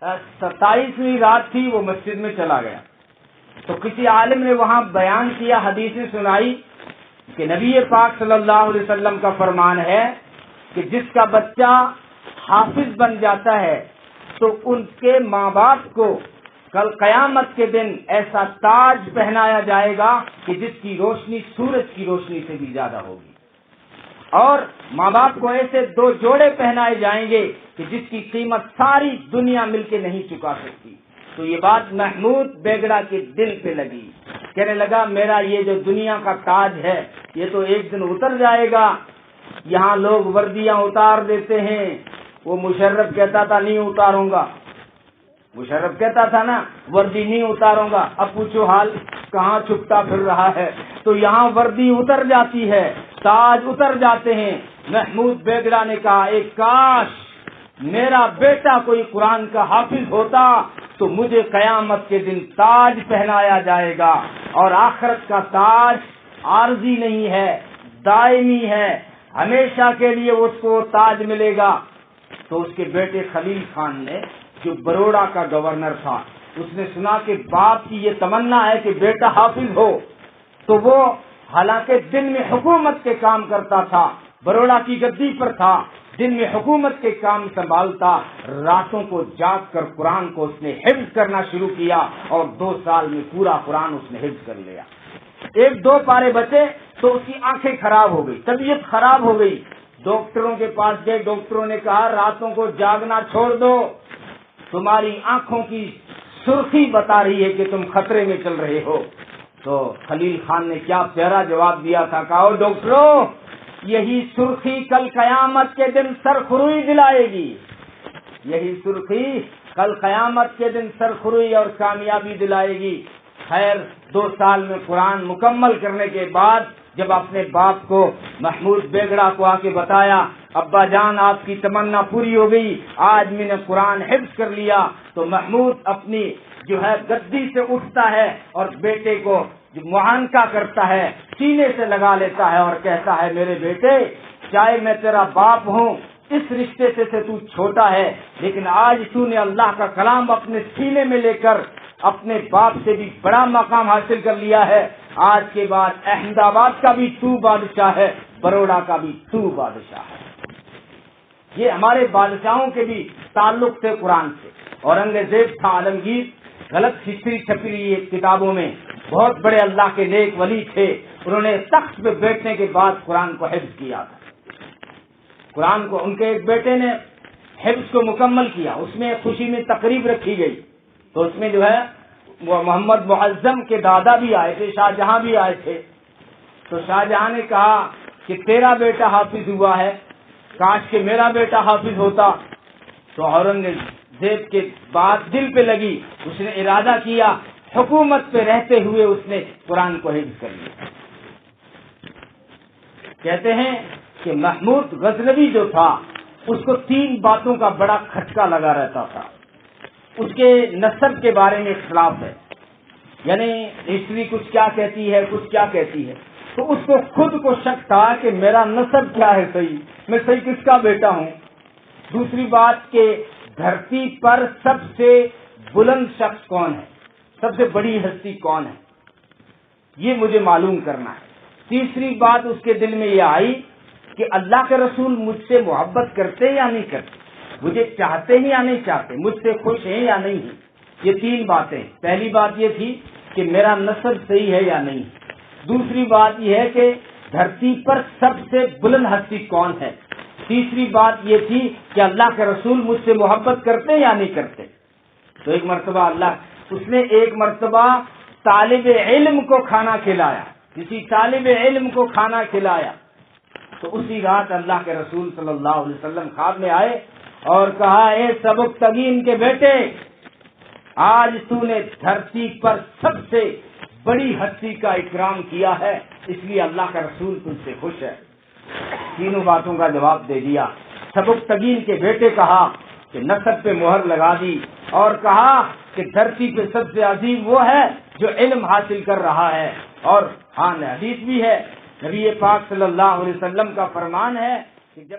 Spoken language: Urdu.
27ویں رات تھی، وہ مسجد میں چلا گیا تو کسی عالم نے وہاں بیان کیا، حدیث سنائی کہ نبی پاک صلی اللہ علیہ وسلم کا فرمان ہے کہ جس کا بچہ حافظ بن جاتا ہے تو ان کے ماں باپ کو کل قیامت کے دن ایسا تاج پہنایا جائے گا کہ جس کی روشنی سورج کی روشنی سے بھی زیادہ ہوگی، اور ماں باپ کو ایسے 2 جوڑے پہنائے جائیں گے کہ جس کی قیمت ساری دنیا مل کے نہیں چکا سکتی۔ تو یہ بات محمود بیگڑا کے دل پہ لگی، کہنے لگا میرا یہ جو دنیا کا تاج ہے یہ تو ایک دن اتر جائے گا۔ یہاں لوگ وردیاں اتار دیتے ہیں، وہ مشرف کہتا تھا نہیں اتاروں گا، مشرف کہتا تھا نا وردی نہیں اتاروں گا، اب پوچھو حال کہاں چھپتا پھر رہا ہے۔ تو یہاں وردی اتر جاتی ہے، تاج اتر جاتے ہیں۔ محمود بیگڑا نے کہا ایک کاش میرا بیٹا کوئی قرآن کا حافظ ہوتا تو مجھے قیامت کے دن تاج پہنایا جائے گا، اور آخرت کا تاج عارضی نہیں ہے، دائمی ہے، ہمیشہ کے لیے اس کو تاج ملے گا۔ تو اس کے بیٹے خلیل خان نے، جو بروڑا کا گورنر تھا، اس نے سنا کہ باپ کی یہ تمنا ہے کہ بیٹا حافظ ہو، تو وہ حالانکہ دن میں حکومت کے کام کرتا تھا، بروڑا کی گدی پر تھا، دن میں حکومت کے کام سنبھالتا، راتوں کو جاگ کر قرآن کو اس نے حفظ کرنا شروع کیا، اور 2 سال میں پورا قرآن اس نے حفظ کر لیا۔ 1-2 پارے بچے تو اس کی آنکھیں خراب ہو گئی، طبیعت خراب ہو گئی۔ ڈاکٹروں کے پاس گئے، ڈاکٹروں نے کہا راتوں کو جاگنا چھوڑ دو، تمہاری آنکھوں کی سرخی بتا رہی ہے کہ تم خطرے میں چل رہے ہو۔ تو خلیل خان نے کیا پیارا جواب دیا تھا، کہا ڈاکٹروں یہی سرخی کل قیامت کے دن سرخروئی دلائے گی، یہی سرخی کل قیامت کے دن سرخروئی اور کامیابی دلائے گی۔ خیر 2 سال میں قرآن مکمل کرنے کے بعد جب اپنے باپ کو محمود بیگڑا کو آ کے بتایا ابا جان آپ کی تمنا پوری ہو گئی، آج میں نے قرآن حفظ کر لیا، تو محمود اپنی جو ہے گدی سے اٹھتا ہے اور بیٹے کو جو معانقہ کرتا ہے سینے سے لگا لیتا ہے اور کہتا ہے میرے بیٹے چاہے میں تیرا باپ ہوں، اس رشتے سے تو چھوٹا ہے، لیکن آج تو نے اللہ کا کلام اپنے سینے میں لے کر اپنے باپ سے بھی بڑا مقام حاصل کر لیا ہے۔ آج کے بعد احمد آباد کا بھی تو بادشاہ ہے، بروڑا کا بھی تو بادشاہ ہے۔ یہ ہمارے بادشاہوں کے بھی تعلق تھے قرآن سے۔ اورنگزیب تھا عالمگیر، غلط ہسٹری چھپی ہوئی ہے کتابوں میں، بہت بڑے اللہ کے نیک ولی تھے، انہوں نے تخت پہ بیٹھنے کے بعد قرآن کو حفظ کیا تھا۔ قرآن کو ان کے ایک بیٹے نے حفظ کو مکمل کیا، اس میں خوشی میں تقریب رکھی گئی، تو اس میں جو ہے وہ محمد معظم کے دادا بھی آئے تھے، شاہ جہاں بھی آئے تھے۔ تو شاہ جہاں نے کہا کہ تیرا بیٹا حافظ ہوا ہے، کاش کہ میرا بیٹا حافظ ہوتا۔ تو اورنگزیب کے بات دل پہ لگی، اس نے ارادہ کیا، حکومت پہ رہتے ہوئے اس نے قرآن کو حفظ کر لیا۔ کہتے ہیں کہ محمود غزنوی جو تھا اس کو 3 باتوں کا بڑا کھٹکا لگا رہتا تھا۔ اس کے نسب کے بارے میں اختلاف ہے، یعنی ہسٹری کچھ کیا کہتی ہے کچھ کیا کہتی ہے، تو اس کو خود کو شک تھا کہ میرا نسب کیا ہے، صحیح میں صحیح کس کا بیٹا ہوں۔ دوسری بات کہ دھرتی پر سب سے بلند شخص کون ہے، سب سے بڑی ہستی کون ہے، یہ مجھے معلوم کرنا ہے۔ تیسری بات اس کے دل میں یہ آئی کہ اللہ کے رسول مجھ سے محبت کرتے یا نہیں کرتے، مجھے چاہتے ہیں یا نہیں چاہتے، مجھ سے خوش ہیں یا نہیں ہیں۔ یہ 3 باتیں، پہلی بات یہ تھی کہ میرا نسب صحیح ہے یا نہیں، دوسری بات یہ ہے کہ دھرتی پر سب سے بلند ہستی کون ہے، تیسری بات یہ تھی کہ اللہ کے رسول مجھ سے محبت کرتے یا نہیں کرتے۔ تو ایک مرتبہ اس نے ایک مرتبہ طالب علم کو کھانا کھلایا، کسی طالب علم کو کھانا کھلایا، تو اسی رات اللہ کے رسول صلی اللہ علیہ وسلم خواب میں آئے اور کہا اے سبکتگین کے بیٹے، آج تو نے دھرتی پر سب سے بڑی ہستی کا اکرام کیا ہے، اس لیے اللہ کا رسول تم سے خوش ہے۔ 3 باتوں کا جواب دے دیا۔ سبکتگین کے بیٹے کہا کہ نسب پہ مہر لگا دی، اور کہا کہ دھرتی پہ سب سے عظیم وہ ہے جو علم حاصل کر رہا ہے۔ اور حدیث بھی ہے، نبی پاک صلی اللہ علیہ وسلم کا فرمان ہے کہ جب